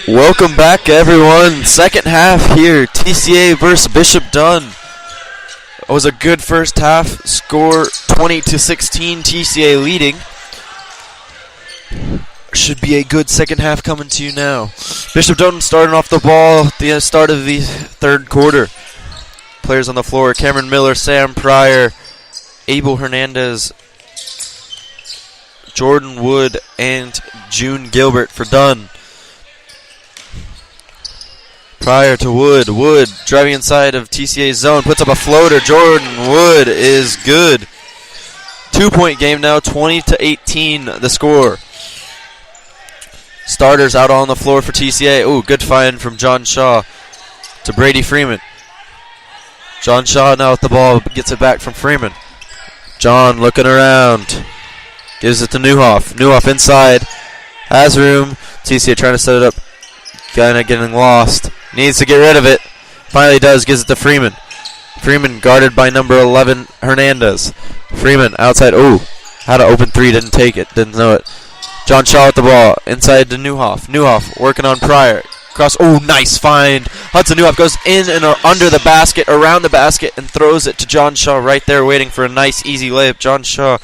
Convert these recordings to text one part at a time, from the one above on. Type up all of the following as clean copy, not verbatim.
Welcome back, everyone. Second half here, TCA versus Bishop Dunne. It was a good first half. Score 20-16, TCA leading. Should be a good second half coming to you now. Bishop Dunne starting off the ball at the start of the third quarter. Players on the floor: Cameron Miller, Sam Pryor, Abel Hernandez, Jordan Wood, and June Gilbert for Dunne. Pryor to Wood. Wood driving inside of TCA's zone. Puts up a floater. Jordan Wood is good. 2-point game now. 20-18 the score. Starters out on the floor for TCA. Ooh, good find from John Shaw to Brady Freeman. John Shaw now with the ball. Gets it back from Freeman. John looking around. Gives it to Newhoff. Newhoff inside. Has room. TCA trying to set it up. Kind of getting lost. Needs to get rid of it. Finally does. Gives it to Freeman. Freeman guarded by number 11, Hernandez. Freeman outside. Ooh. Had an open three. Didn't take it. Didn't know it. John Shaw with the ball. Inside to Newhoff. Newhoff working on Pryor. Cross. Oh, nice find. Hudson Newhoff goes in and under the basket, around the basket, and throws it to John Shaw right there, waiting for a nice, easy layup. John Shaw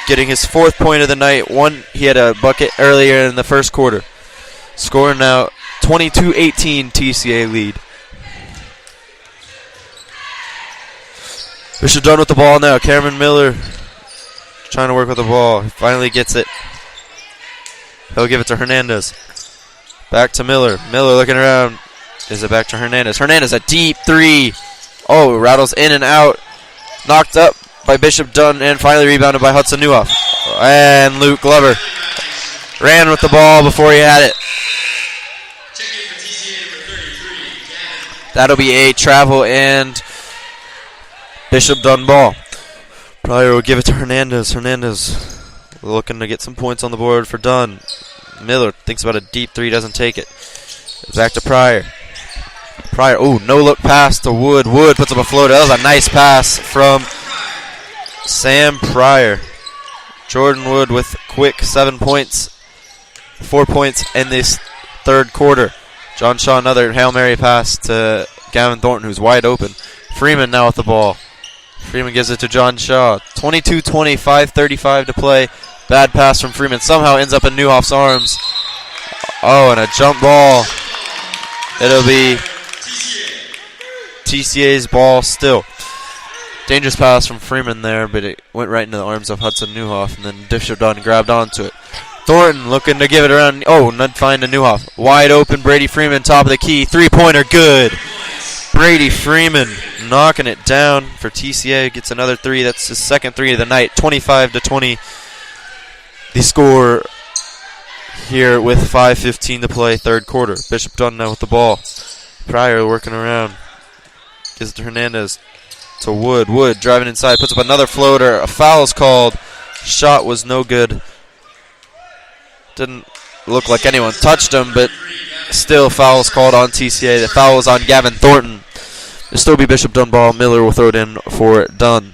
getting his 4th point of the night. He had a bucket earlier in the first quarter. Score now 22-18, TCA lead. Bishop Dunne with the ball now. Cameron Miller trying to work with the ball. He finally gets it. He'll give it to Hernandez. Back to Miller. Miller looking around. Is it back to Hernandez? Hernandez, a deep three. Oh, rattles in and out. Knocked up by Bishop Dunne and finally rebounded by Hudson Newhoff. And Luke Glover ran with the ball before he had it. That'll be a travel and Bishop Dunne ball. Pryor will give it to Hernandez. Hernandez looking to get some points on the board for Dunne. Miller thinks about a deep three, doesn't take it. Back to Pryor. Pryor, oh, no look pass to Wood. Wood puts up a floater. That was a nice pass from Sam Pryor. Jordan Wood with quick 7 points. 4 points in this third quarter. John Shaw, another Hail Mary pass to Gavin Thornton, who's wide open. Freeman now with the ball. Freeman gives it to John Shaw. 22-20, 5:35 to play. Bad pass from Freeman. Somehow ends up in Newhoff's arms. Oh, and a jump ball. It'll be TCA's ball still. Dangerous pass from Freeman there, but it went right into the arms of Hudson Newhoff, and then Bishop Dunne grabbed onto it. Thornton looking to give it around. Oh, not find a Newhoff. Wide open, Brady Freeman, top of the key. 3-pointer, good. Brady Freeman knocking it down for TCA. Gets another three. That's his second three of the night. 25-20. The score here with 5:15 to play, third quarter. Bishop Dunne now with the ball. Pryor working around. Gives it to Hernandez. To Wood. Wood driving inside. Puts up another floater. A foul is called. Shot was no good. Didn't look like anyone touched him, but still foul is called on TCA. The foul is on Gavin Thornton. It'll still be Bishop Dunne ball. Miller will throw it in for Dunne.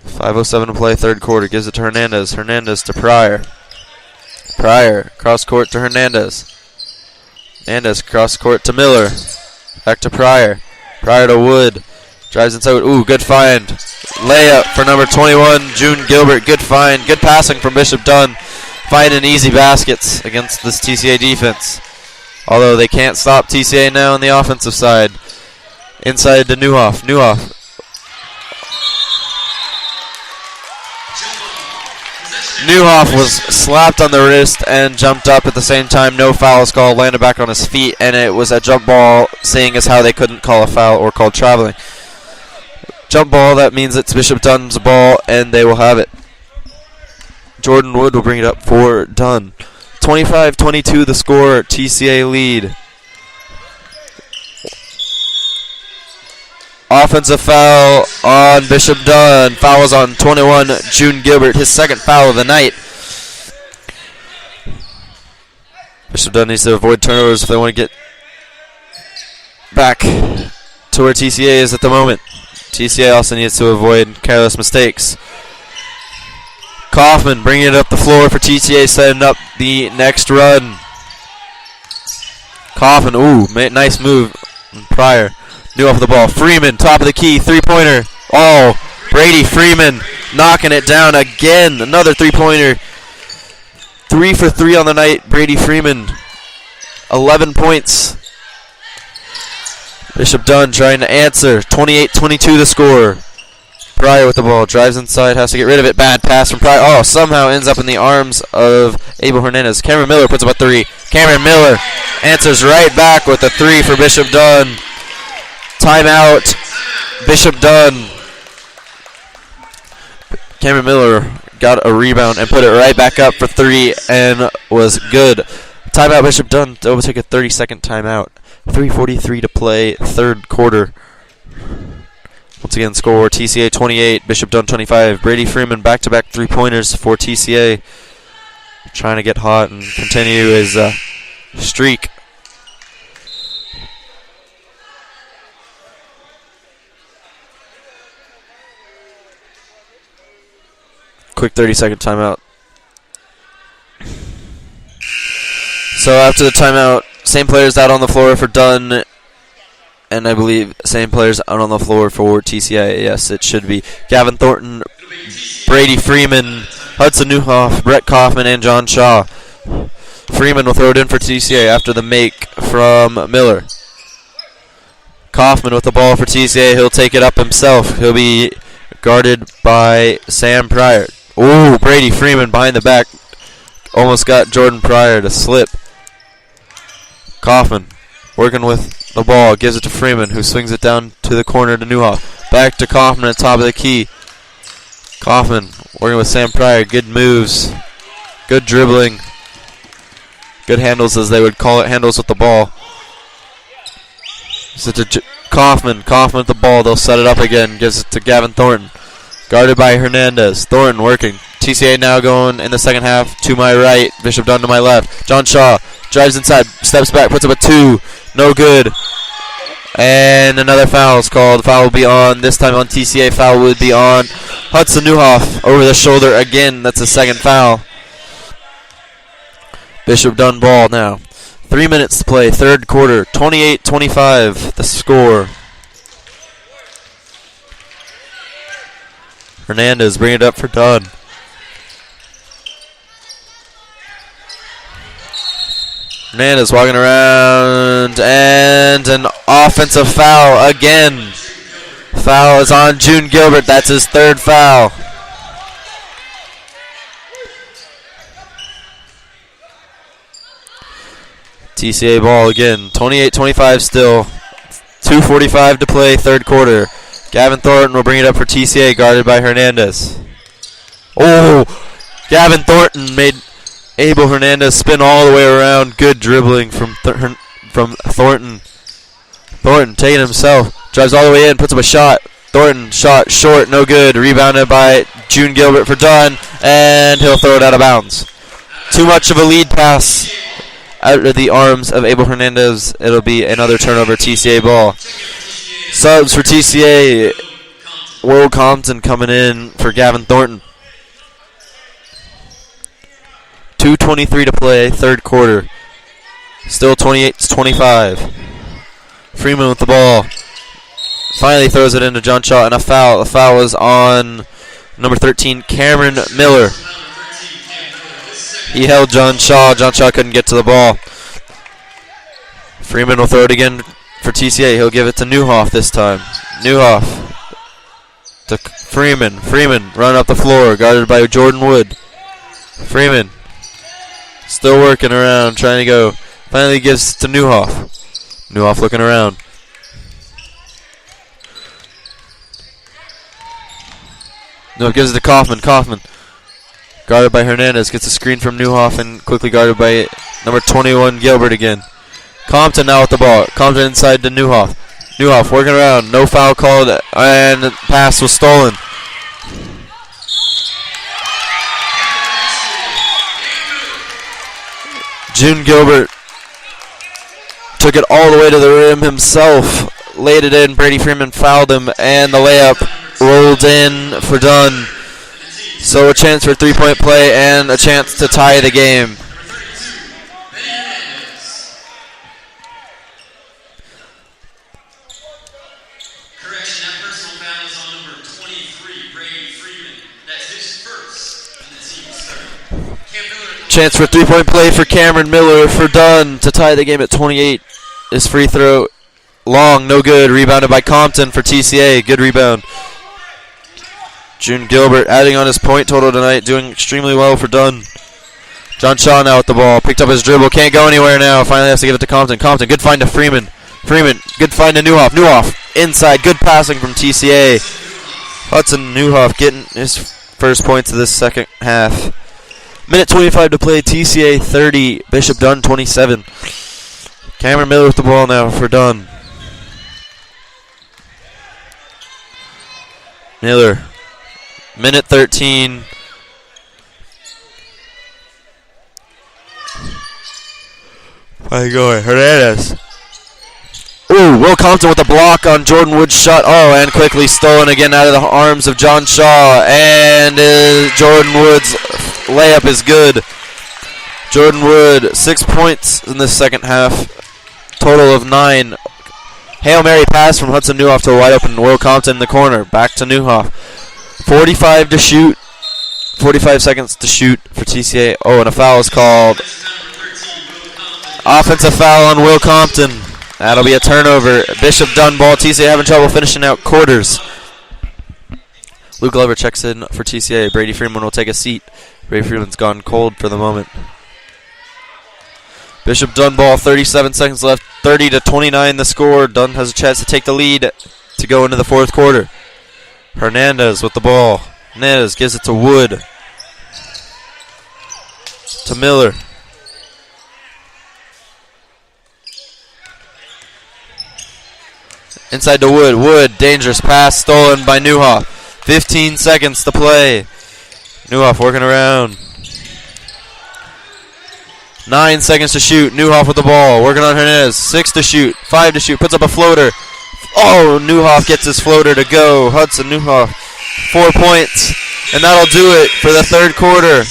5:07 to play, third quarter. Gives it to Hernandez. Hernandez to Pryor. Pryor, cross court to Hernandez. Hernandez, cross court to Miller. Back to Pryor. Pryor to Wood. Drives inside. Ooh, good find. Layup for number 21, June Gilbert. Good find. Good passing from Bishop Dunne. Finding easy baskets against this TCA defense. Although they can't stop TCA now on the offensive side. Inside to Newhoff. Newhoff. Newhoff was slapped on the wrist and jumped up at the same time. No foul was called. Landed back on his feet, and it was a jump ball, seeing as how they couldn't call a foul or call traveling. Jump ball, that means it's Bishop Dunne's ball, and they will have it. Jordan Wood will bring it up for Dunne. 25-22 the score, TCA lead. Offensive foul on Bishop Dunne. Foul is on 21, June Gilbert, his second foul of the night. Bishop Dunne needs to avoid turnovers if they want to get back to where TCA is at the moment. TCA also needs to avoid careless mistakes. Kaufman bringing it up the floor for TCA, setting up the next run. Coffin, nice move. Pryor, new off the ball. Freeman, top of the key, three-pointer. Oh, Brady Freeman knocking it down again. Another three-pointer. 3 for 3 on the night. Brady Freeman, 11 points. Bishop Dunne trying to answer. 28-22 the score. Pryor with the ball. Drives inside. Has to get rid of it. Bad pass from Pryor. Oh, somehow ends up in the arms of Abel Hernandez. Cameron Miller puts up a three. Cameron Miller answers right back with a three for Bishop Dunne. Timeout. Bishop Dunne. Cameron Miller got a rebound and put it right back up for three and was good. Timeout Bishop Dunne. They'll take a 30-second timeout. 3:43 to play, third quarter. Once again, score TCA 28, Bishop Dunne 25. Brady Freeman back-to-back three-pointers for TCA. Trying to get hot and continue his streak. Quick 30-second timeout. So after the timeout, same players out on the floor for Dunne, and I believe same players out on the floor for TCA. Yes, it should be Gavin Thornton, Brady Freeman, Hudson Newhoff, Brett Kaufman, and John Shaw. Freeman will throw it in for TCA after the make from Miller. Kaufman with the ball for TCA. He'll take it up himself. He'll be guarded by Sam Pryor. Ooh, Brady Freeman behind the back. Almost got Jordan Pryor to slip. Kaufman working with the ball. Gives it to Freeman, who swings it down to the corner to Newhoff. Back to Kaufman at top of the key. Kaufman working with Sam Pryor. Good moves. Good dribbling. Good handles, as they would call it. Handles with the ball. Gives it to Kaufman. Kaufman with the ball. They'll set it up again. Gives it to Gavin Thornton. Guarded by Hernandez. Thornton working. TCA now going in the second half to my right. Bishop Dunne to my left. John Shaw drives inside. Steps back. Puts up a two. No good. And another foul is called. Foul will be on. This time on TCA. Foul would be on Hudson Newhoff. Over the shoulder again. That's a second foul. Bishop Dunne ball now. 3 minutes to play. Third quarter. 28-25 the score. Hernandez bring it up for Dunne. Hernandez walking around, and an offensive foul again. Foul is on June Gilbert. That's his third foul. TCA ball again. 28-25 still. 2:45 to play, third quarter. Gavin Thornton will bring it up for TCA, guarded by Hernandez. Oh, Gavin Thornton made Abel Hernandez spin all the way around. Good dribbling from Thornton. Thornton taking himself. Drives all the way in, puts up a shot. Thornton shot short, no good. Rebounded by June Gilbert for Dunne, and he'll throw it out of bounds. Too much of a lead pass out of the arms of Abel Hernandez. It'll be another turnover, TCA ball. Subs for TCA, Will Compton coming in for Gavin Thornton. 2:23 to play, third quarter. Still 28-25. Freeman with the ball. Finally throws it into John Shaw, and a foul. The foul was on number 13, Cameron Miller. He held John Shaw. John Shaw couldn't get to the ball. Freeman will throw it again for TCA. He'll give it to Newhoff this time. Newhoff to Freeman. Freeman run up the floor, guarded by Jordan Wood. Freeman still working around, trying to go. Finally gives to Newhoff. Newhoff looking around. No, gives it to Kaufman. Kaufman guarded by Hernandez. Gets a screen from Newhoff and quickly guarded by number 21, Gilbert again. Compton now with the ball. Compton inside to Newhoff. Newhoff working around. No foul called, and the pass was stolen. June Gilbert took it all the way to the rim himself. Laid it in. Brady Freeman fouled him, and the layup rolled in for Dunne. So a chance for a three-point play and a chance to tie the game. chance for a three-point play for Cameron Miller for Dunne to tie the game at 28. His free throw long, no good. Rebounded by Compton for TCA. Good rebound. June Gilbert adding on his point total tonight, doing extremely well for Dunne. John Shaw now with the ball. Picked up his dribble. Can't go anywhere now. Finally has to give it to Compton. Compton, good find to Freeman. Freeman, good find to Newhoff. Newhoff, inside. Good passing from TCA. Hudson Newhoff getting his first points of this second half. Minute 25 to play. TCA 30. Bishop Dunne 27. Cameron Miller with the ball now for Dunne. Miller. Minute 13. By going, Hernandez. Ooh, Will Compton with a block on Jordan Wood's shot. Oh, and quickly stolen again out of the arms of John Shaw. And Jordan Wood's layup is good. Jordan Wood, 6 points in the second half. Total of 9. Hail Mary pass from Hudson Newhoff to a wide open Will Compton in the corner. Back to Newhoff. 45 to shoot. 45 seconds to shoot for TCA. Oh, and a foul is called. Offensive foul on Will Compton. That'll be a turnover. Bishop Dunne ball. TCA having trouble finishing out quarters. Luke Glover checks in for TCA. Brady Freeman will take a seat. Brady Freeman's gone cold for the moment. Bishop Dunne ball. 37 seconds left. 30 to 29 the score. Dunne has a chance to take the lead to go into the fourth quarter. Hernandez with the ball. Hernandez gives it to Wood. To Miller. Inside to Wood. Wood, dangerous pass, stolen by Newhoff. 15 seconds to play. Newhoff working around. 9 seconds to shoot. Newhoff with the ball. Working on Hernandez. 6 to shoot. 5 to shoot. Puts up a floater. Oh, Newhoff gets his floater to go. Hudson Newhoff, 4 points. And that'll do it for the third quarter.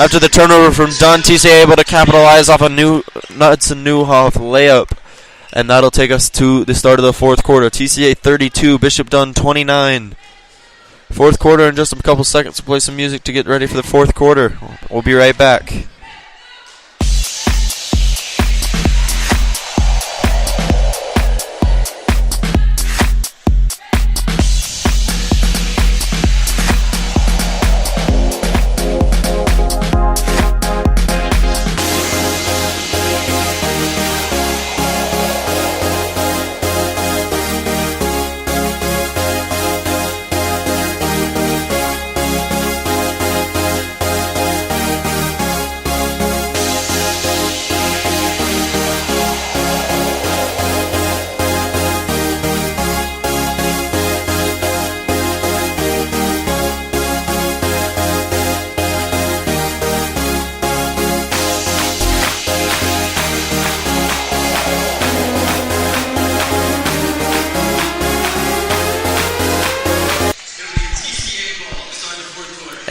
After the turnover from Dunne, TCA able to capitalize off a Hudson Newhoff layup. And that'll take us to the start of the fourth quarter. TCA 32, Bishop Dunne 29. Fourth quarter in just a couple seconds. We'll play some music to get ready for the fourth quarter. We'll be right back.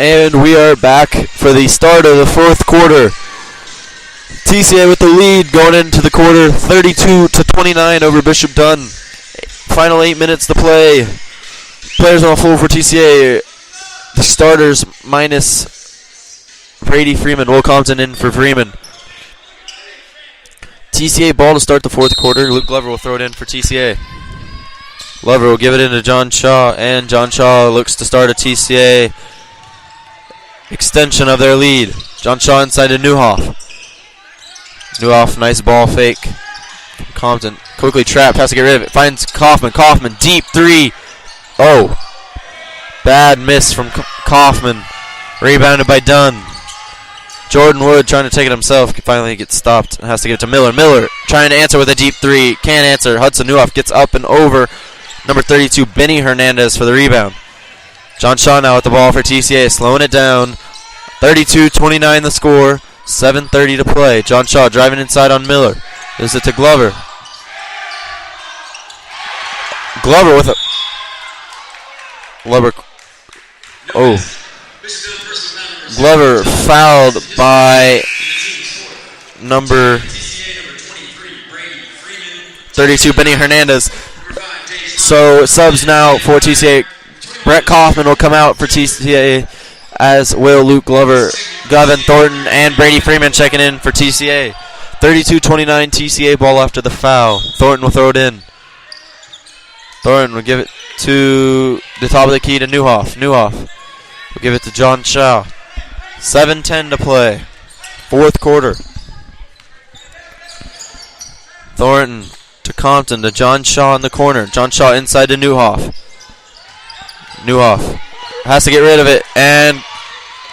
And we are back for the start of the fourth quarter. TCA with the lead going into the quarter, 32 to 29 over Bishop Dunne. Final 8 minutes to play. Players on the floor for TCA. The starters minus Brady Freeman. Will Compton in for Freeman. TCA ball to start the fourth quarter. Luke Glover will throw it in for TCA. Glover will give it in to John Shaw, and John Shaw looks to start a TCA extension of their lead. John Shaw inside to Newhoff. Newhoff, nice ball fake. Compton quickly trapped, has to get rid of it. Finds Kaufman. Kaufman, deep three. Oh, bad miss from Kaufman. Rebounded by Dunne. Jordan Wood trying to take it himself. Finally gets stopped and has to get it to Miller. Miller trying to answer with a deep three. Can't answer. Hudson Newhoff gets up and over. Number 32, Benny Hernandez for the rebound. John Shaw now with the ball for TCA, slowing it down. 32-29 the score. 7:30 to play. John Shaw driving inside on Miller. Gives it to Glover. Glover with a... Glover... Oh. Glover fouled by number 32, Benny Hernandez. So subs now for TCA. Brett Kaufman will come out for TCA, as will Luke Glover. Gavin Thornton and Brady Freeman checking in for TCA. 32-29 TCA ball after the foul. Thornton will throw it in. Thornton will give it to the top of the key to Newhoff. Newhoff will give it to John Shaw. 7:10 to play. Fourth quarter. Thornton to Compton to John Shaw in the corner. John Shaw inside to Newhoff. Newhoff has to get rid of it, and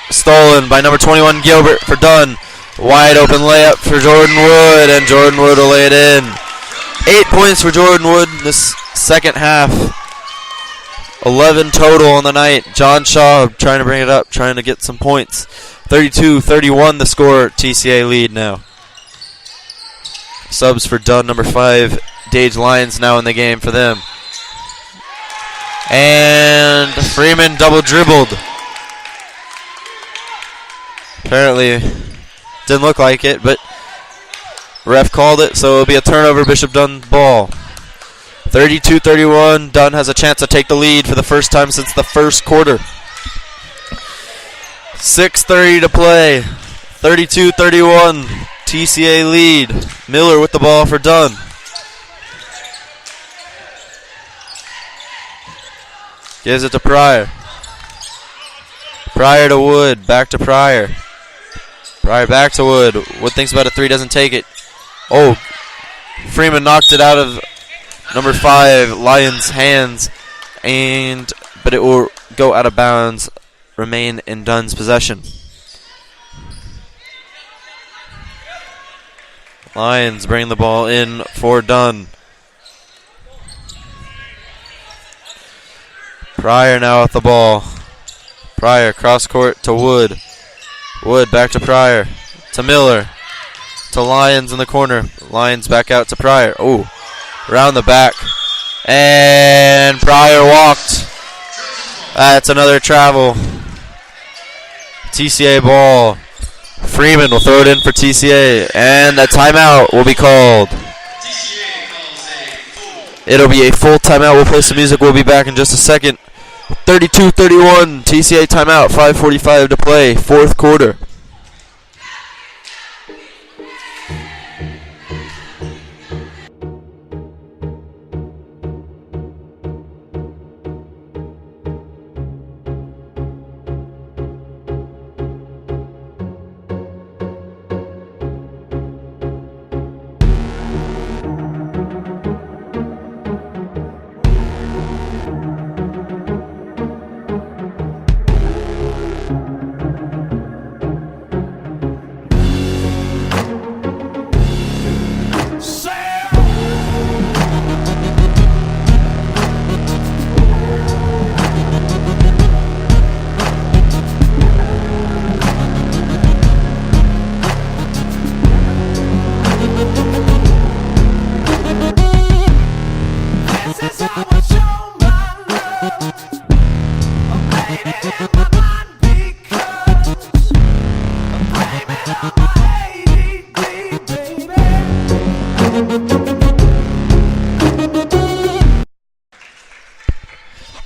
stolen by number 21 Gilbert for Dunne. Wide open layup for Jordan Wood, and Jordan Wood will lay it in. 8 points for Jordan Wood in this second half. 11 total on the night. John Shaw trying to bring it up, trying to get some points. 32-31 the score. TCA lead now. Subs for Dunne, number 5. Dage Lyons now in the game for them. And Freeman double dribbled. Apparently didn't look like it, but ref called it, so it'll be a turnover. Bishop Dunne ball. 32-31. Dunne has a chance to take the lead for the first time since the first quarter. 6:30 to play. 32-31. TCA lead. Miller with the ball for Dunne. Gives it to Pryor. Pryor to Wood. Back to Pryor. Pryor back to Wood. Wood thinks about a three, doesn't take it. Oh, Freeman knocked it out of number 5 Lyons' hands, but it will go out of bounds, remain in Dunne's possession. Lyons bring the ball in for Dunne. Pryor now at the ball. Pryor cross court to Wood. Wood back to Pryor. To Miller. To Lyons in the corner. Lyons back out to Pryor. Oh, around the back. And Pryor walked. That's another travel. TCA ball. Freeman will throw it in for TCA. And a timeout will be called. It'll be a full timeout. We'll play some music. We'll be back in just a second. 32-31. TCA timeout. 5:45 to play. Fourth quarter.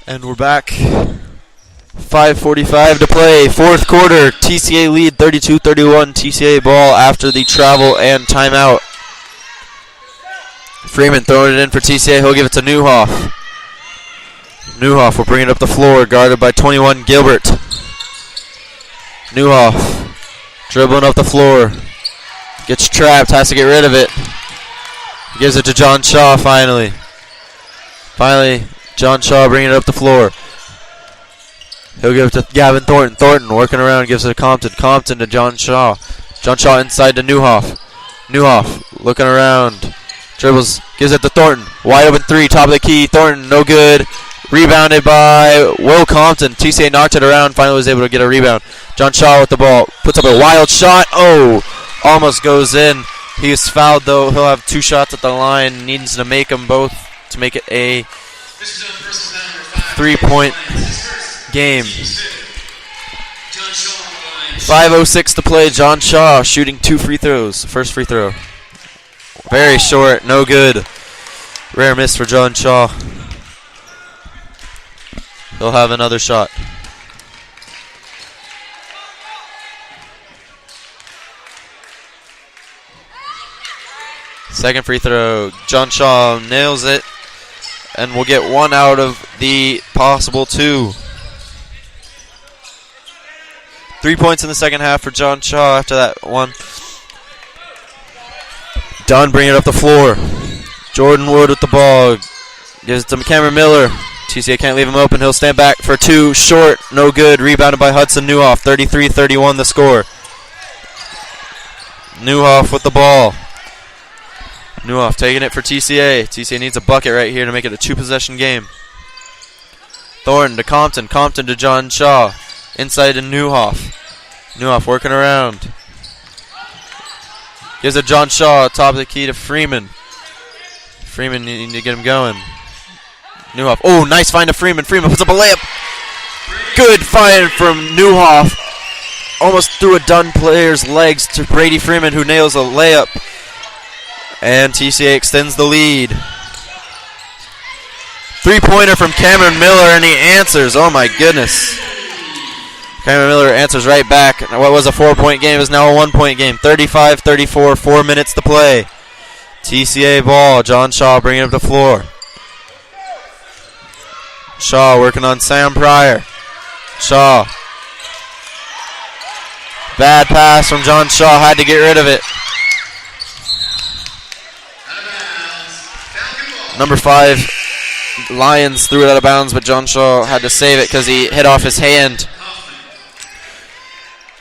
And we're back. 5:45 to play. Fourth quarter. TCA lead 32-31. TCA ball after the travel and timeout. Freeman throwing it in for TCA. He'll give it to Newhoff. Newhoff will bring it up the floor, guarded by 21 Gilbert. Newhoff dribbling up the floor. Gets trapped, has to get rid of it. Gives it to John Shaw finally. John Shaw bringing it up the floor. He'll give it to Gavin Thornton. Thornton working around, gives it to Compton. Compton to John Shaw. John Shaw inside to Newhoff. Newhoff looking around. Dribbles, gives it to Thornton. Wide open three, top of the key. Thornton, no good. Rebounded by Will Compton. TCA knocked it around, finally was able to get a rebound. John Shaw with the ball. Puts up a wild shot. Oh, almost goes in. He is fouled though. He'll have 2 shots at the line. Needs to make them both to make it a 3-point game. 5:06 to play. John Shaw shooting 2 free throws. First free throw. Very short. No good. Rare miss for John Shaw. He'll have another shot. Second free throw. John Shaw nails it. And we'll get one out of the possible two. 3 points in the second half for John Shaw after that one. Dunne bringing it up the floor. Jordan Wood with the ball. Gives it to Cameron Miller. TCA can't leave him open. He'll stand back for two. Short. No good. Rebounded by Hudson Newhoff. 33-31 the score. Newhoff with the ball. Newhoff taking it for TCA. TCA needs a bucket right here to make it a two-possession game. Thornton to Compton. Compton to John Shaw. Inside to Newhoff. Newhoff working around. Gives it John Shaw. Top of the key to Freeman. Freeman needing to get him going. Newhoff. Oh, nice find to Freeman. Freeman puts up a layup. Good find from Newhoff. Almost through a Dunne player's legs to Brady Freeman, who nails a layup. And TCA extends the lead. Three-pointer from Cameron Miller, and he answers. Oh, my goodness. Cameron Miller answers right back. What was a 4-point game is now a 1-point game. 35-34, 4 minutes to play. TCA ball. John Shaw bringing it up the floor. Shaw working on Sam Pryor. Shaw. Bad pass from John Shaw. Had to get rid of it. Number 5, Lions threw it out of bounds, but John Shaw had to save it because he hit off his hand.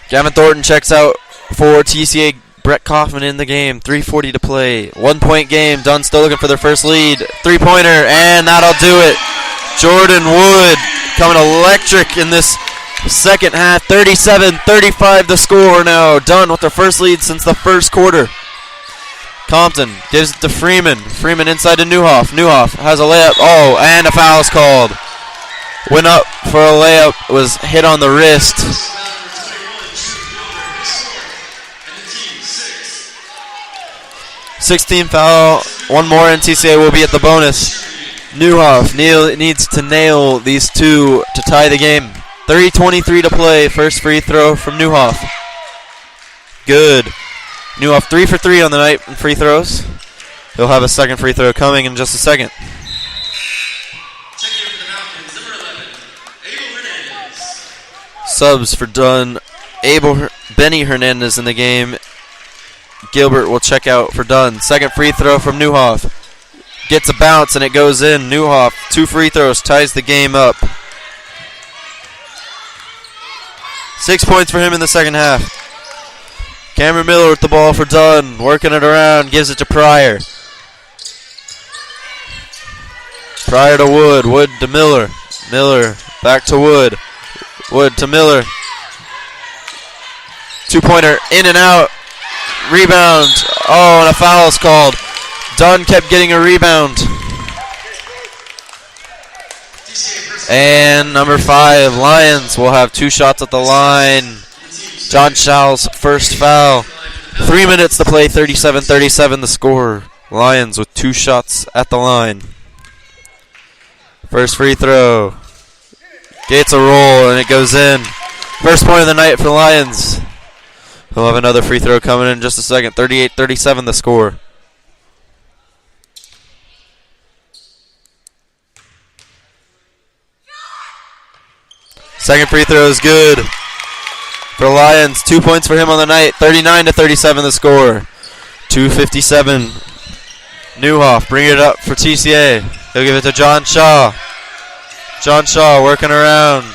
Gavin Thornton checks out for TCA. Brett Kaufman in the game. 3:40 to play. 1-point game. Dunne still looking for their first lead. Three-pointer, and that'll do it. Jordan Wood coming electric in this second half. 37-35 the score now. Dunne with their first lead since the first quarter. Compton gives it to Freeman. Freeman inside to Newhoff. Newhoff has a layup. Oh, and a foul is called. Went up for a layup. Was hit on the wrist. 16 foul. One more and TCA will be at the bonus. Newhoff needs to nail these two to tie the game. 3:23 to play. First free throw from Newhoff. Good. Newhoff 3 for 3 on the night in free throws. He'll have a second free throw coming in just a second. Subs for Dunne. Benny Hernandez in the game. Gilbert will check out for Dunne. Second free throw from Newhoff. Gets a bounce and it goes in. Newhoff, 2 free throws, ties the game up. 6 points for him in the second half. Cameron Miller with the ball for Dunne. Working it around, gives it to Pryor. Pryor to Wood. Wood to Miller. Miller back to Wood. Wood to Miller. 2-pointer in and out. Rebound. Oh, and a foul is called. Dunne kept getting a rebound. And number 5, Lions will have 2 shots at the line. John Shaw's first foul. 3 minutes to play, 37-37 the score. Lions with 2 shots at the line. First free throw. Gets a roll and it goes in. First point of the night for the Lions. He'll have another free throw coming in just a second. 38-37 the score. Second free throw is good for Lions. 2 points for him on the night. 39-37 the score. 2:57. Newhoff bringing it up for TCA. He'll give it to John Shaw. John Shaw working around.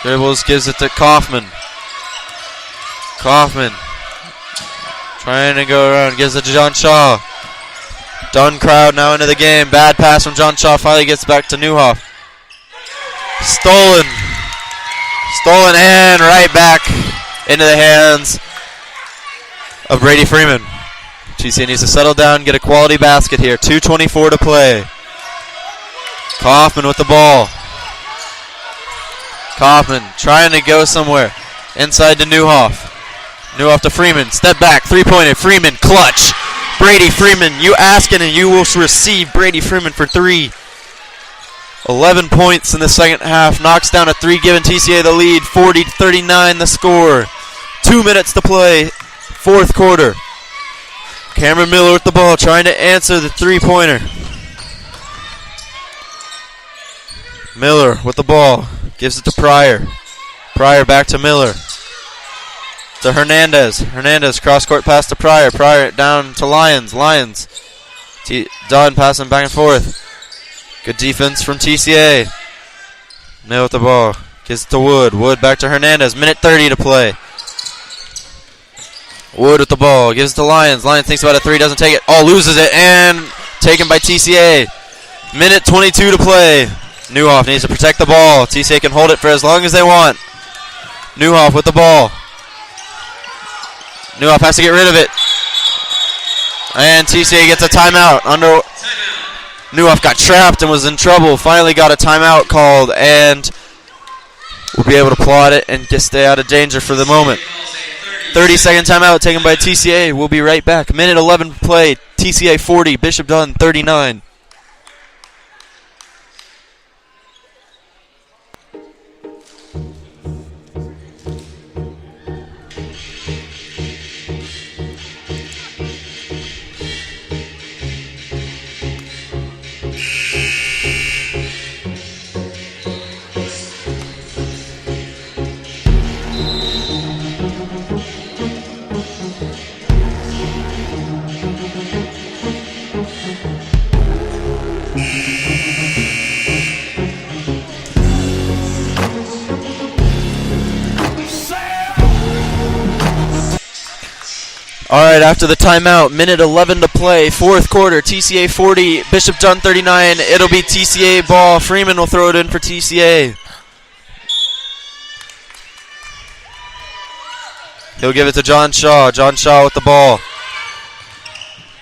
Dribbles, gives it to Kaufman. Kaufman trying to go around, gives it to John Shaw. Dunne crowd now into the game. Bad pass from John Shaw. Finally gets back to Newhoff. Stolen and right back into the hands of Brady Freeman. TCA needs to settle down, get a quality basket here. 2:24 to play. Kaufman with the ball. Kaufman trying to go somewhere. Inside to Newhoff. Newhoff to Freeman. Step back. 3-pointer. Freeman. Clutch. Brady Freeman. You ask it and you will receive. Brady Freeman for 3. 11 points in the second half. Knocks down a 3, giving TCA the lead. 40-39 the score. 2 minutes to play. Fourth quarter. Cameron Miller with the ball, trying to answer the three-pointer. Miller with the ball, gives it to Pryor. Pryor back to Miller. To Hernandez. Hernandez cross-court pass to Pryor. Pryor down to Lyons. Lyons. Dunne passing back and forth. Good defense from TCA. Miller with the ball, gives it to Wood. Wood back to Hernandez. Minute 30 to play. Wood with the ball, gives it to Lyons. Lyons thinks about a three, doesn't take it. Oh, loses it, and taken by TCA. Minute 22 to play. Newhoff needs to protect the ball. TCA can hold it for as long as they want. Newhoff with the ball. Newhoff has to get rid of it. And TCA gets a timeout. Newhoff got trapped and was in trouble. Finally got a timeout called, and will be able to plot it and just stay out of danger for the moment. 30-second timeout taken by TCA. We'll be right back. Minute 11 play. TCA 40, Bishop Dunne 39. All right, after the timeout, minute 11 to play, fourth quarter, TCA 40, Bishop Dunne 39. It'll be TCA ball. Freeman will throw it in for TCA. He'll give it to John Shaw. John Shaw with the ball.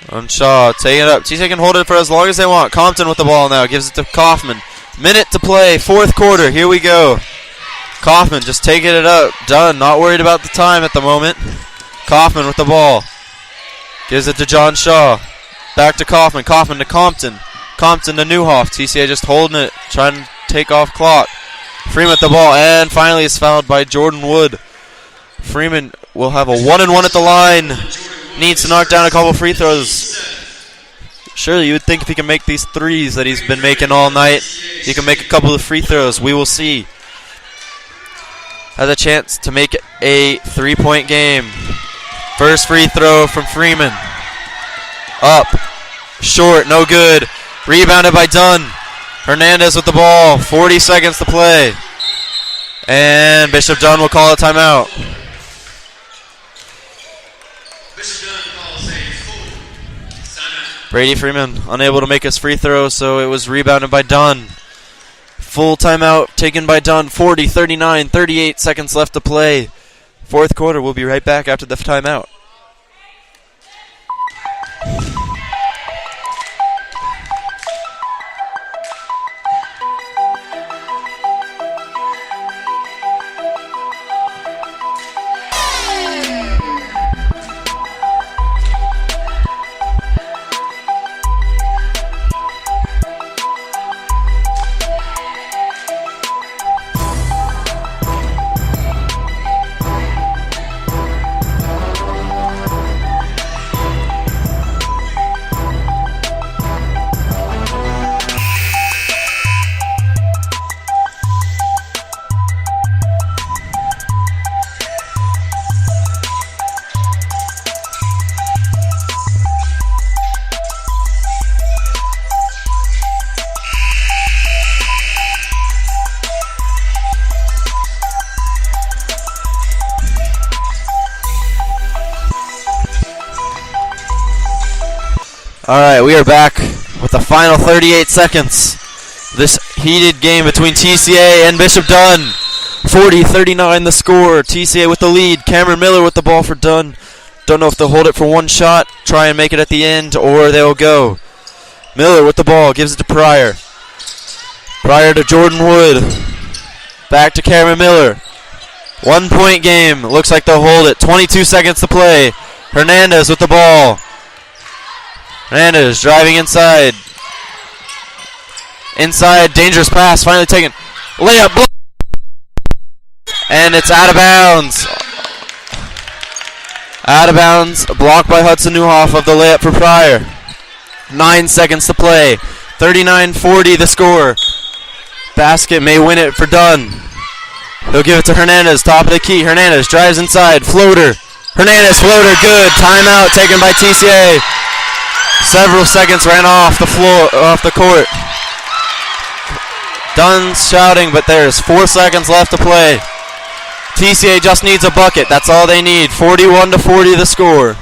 John Shaw taking it up. TCA can hold it for as long as they want. Compton with the ball now. Gives it to Kaufman. Minute to play, fourth quarter. Here we go. Kaufman just taking it up. Dunne not worried about the time at the moment. Kaufman with the ball. Gives it to John Shaw. Back to Kaufman. Kaufman to Compton. Compton to Newhoff. TCA just holding it. Trying to take off clock. Freeman with the ball. And finally is fouled by Jordan Wood. Freeman will have a 1-and-1 at the line. Needs to knock down a couple free throws. Surely you would think if he can make these threes that he's been making all night, he can make a couple of free throws. We will see. Has a chance to make it a three-point game. First free throw from Freeman. Up. Short. No good. Rebounded by Dunne. Hernandez with the ball. 40 seconds to play. And Bishop Dunne will call a timeout. Brady Freeman unable to make his free throw, so it was rebounded by Dunne. Full timeout taken by Dunne. 40, 39, 38 seconds left to play. Fourth quarter. We'll be right back after the timeout. All right, we are back with the final 38 seconds. This heated game between TCA and Bishop Dunne. 40-39 the score. TCA with the lead. Cameron Miller with the ball for Dunne. Don't know if they'll hold it for one shot, try and make it at the end, or they'll go. Miller with the ball, gives it to Pryor. Pryor to Jordan Wood. Back to Cameron Miller. 1 point game. Looks like they'll hold it. 22 seconds to play. Hernandez with the ball. Hernandez driving inside. Inside, dangerous pass, finally taken. Layup, and it's out of bounds. Out of bounds, blocked by Hudson Newhoff of the layup for Pryor. 9 seconds to play. 39-40 the score. Basket may win it for Dunne. He'll give it to Hernandez, top of the key. Hernandez drives inside, floater. Hernandez, floater, good. Timeout taken by TCA. Several seconds ran off the floor, off the court. Dunne's shouting, but there's 4 seconds left to play. TCA just needs a bucket. That's all they need. 41-40 the score.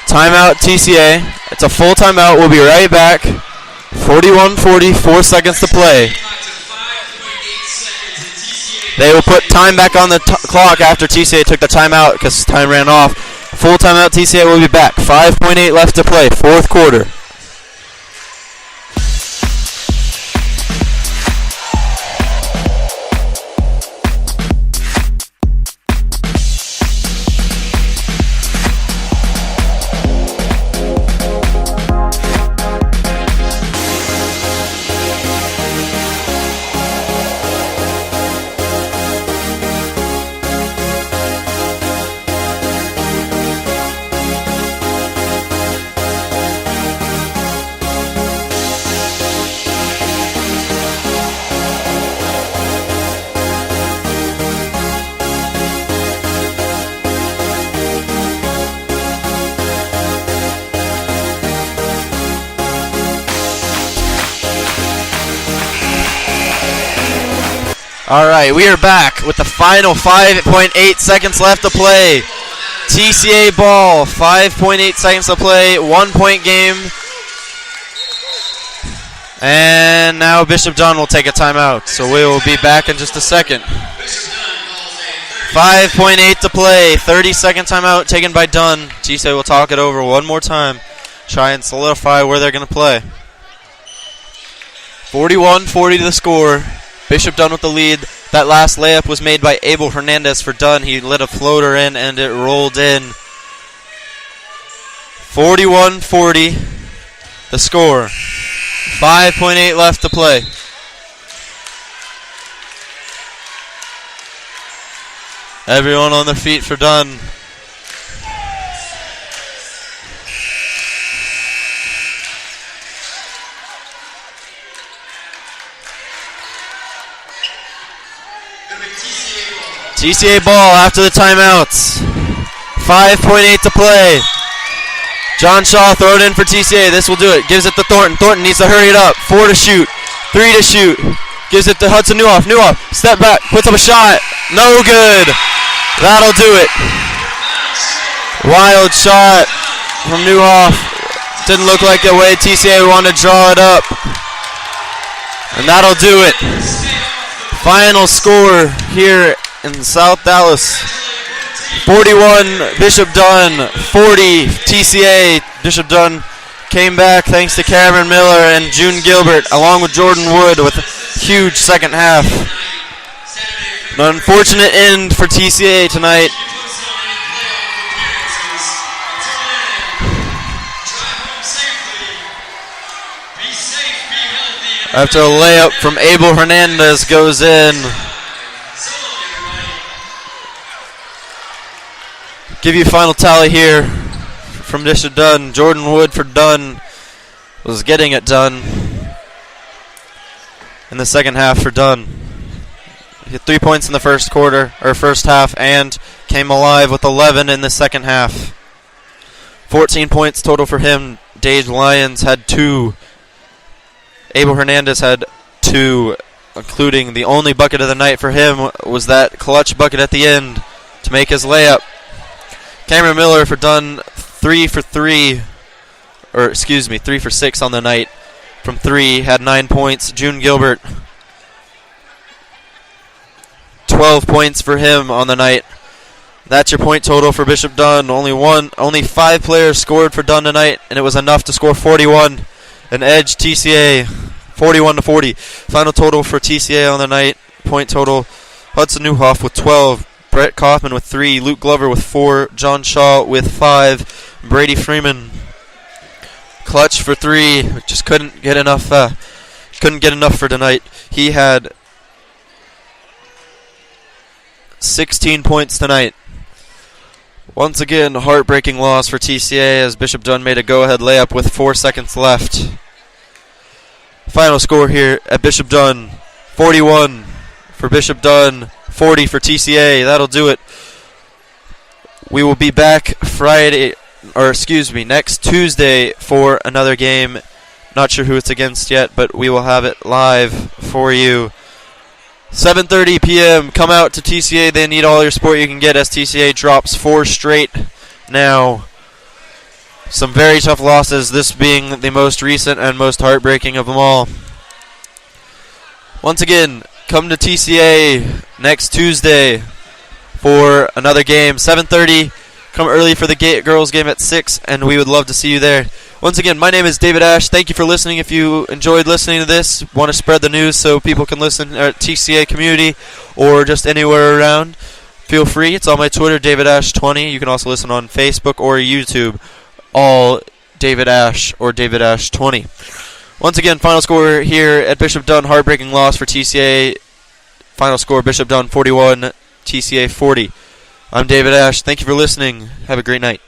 Timeout TCA. It's a full timeout. We'll be right back. 41-40, 4 seconds to play. They will put time back on the clock after TCA took the timeout because time ran off. Full timeout TCA will be back. 5.8 left to play, fourth quarter. All right, we are back with the final 5.8 seconds left to play. TCA ball, 5.8 seconds to play, 1 point game. And now Bishop Dunne will take a timeout, so we will be back in just a second. 5.8 to play, 30-second timeout taken by Dunne. TCA will talk it over one more time, try and solidify where they're going to play. 41-40 to the score. Bishop Dunne with the lead. That last layup was made by Abel Hernandez for Dunne. He lit a floater in and it rolled in. 41-40 the score. 5.8 left to play. Everyone on their feet for Dunne. TCA ball after the timeouts. 5.8 to play. John Shaw throw it in for TCA. This will do it. Gives it to Thornton. Thornton needs to hurry it up. 4 to shoot. 3 to shoot. Gives it to Hudson Newhoff. Newhoff, step back, puts up a shot. No good. That'll do it. Wild shot from Newhoff. Didn't look like the way TCA wanted to draw it up. And that'll do it. Final score here in South Dallas. 41 Bishop Dunne, 40 TCA. Bishop Dunne came back thanks to Cameron Miller and June Gilbert along with Jordan Wood with a huge second half. An unfortunate end for TCA tonight. After a layup from Abel Hernandez goes in. Give you a final tally here from Bishop Dunne. Jordan Wood for Dunne was getting it done in the second half for Dunne. He had 3 points in the first quarter, or first half, and came alive with 11 in the second half. 14 points total for him. Dave Lyons had 2. Abel Hernandez had 2, including the only bucket of the night for him was that clutch bucket at the end to make his layup. Cameron Miller for Dunne, 3 for 6 on the night from 3, had 9 points. June Gilbert, 12 points for him on the night. That's your point total for Bishop Dunne. Only 5 players scored for Dunne tonight, and it was enough to score 41 and edge TCA 41-40. Final total for TCA on the night. Point total: Hudson Newhoff with 12. Brett Kaufman with 3, Luke Glover with 4, John Shaw with 5, Brady Freeman clutch for 3. Just couldn't get enough for tonight. He had 16 points tonight. Once again, heartbreaking loss for TCA as Bishop Dunne made a go-ahead layup with 4 seconds left. Final score here at Bishop Dunne, 41 for Bishop Dunne, 40 for TCA. That'll do it. We will be back next Tuesday for another game. Not sure who it's against yet, but we will have it live for you. 7:30 p.m. Come out to TCA. They need all your support you can get as TCA drops 4 straight now. Some very tough losses, this being the most recent and most heartbreaking of them all. Once again, come to TCA next Tuesday for another game. 7:30. Come early for the girls game at 6, and we would love to see you there. Once again, my name is David Ash. Thank you for listening. If you enjoyed listening to this, want to spread the news so people can listen at TCA community or just anywhere around, feel free. It's on my Twitter, DavidAsh20. You can also listen on Facebook or YouTube, all David Ash or David Ash20. Once again, final score here at Bishop Dunne, heartbreaking loss for TCA. Final score, Bishop Dunne 41, TCA 40. I'm David Ash. Thank you for listening. Have a great night.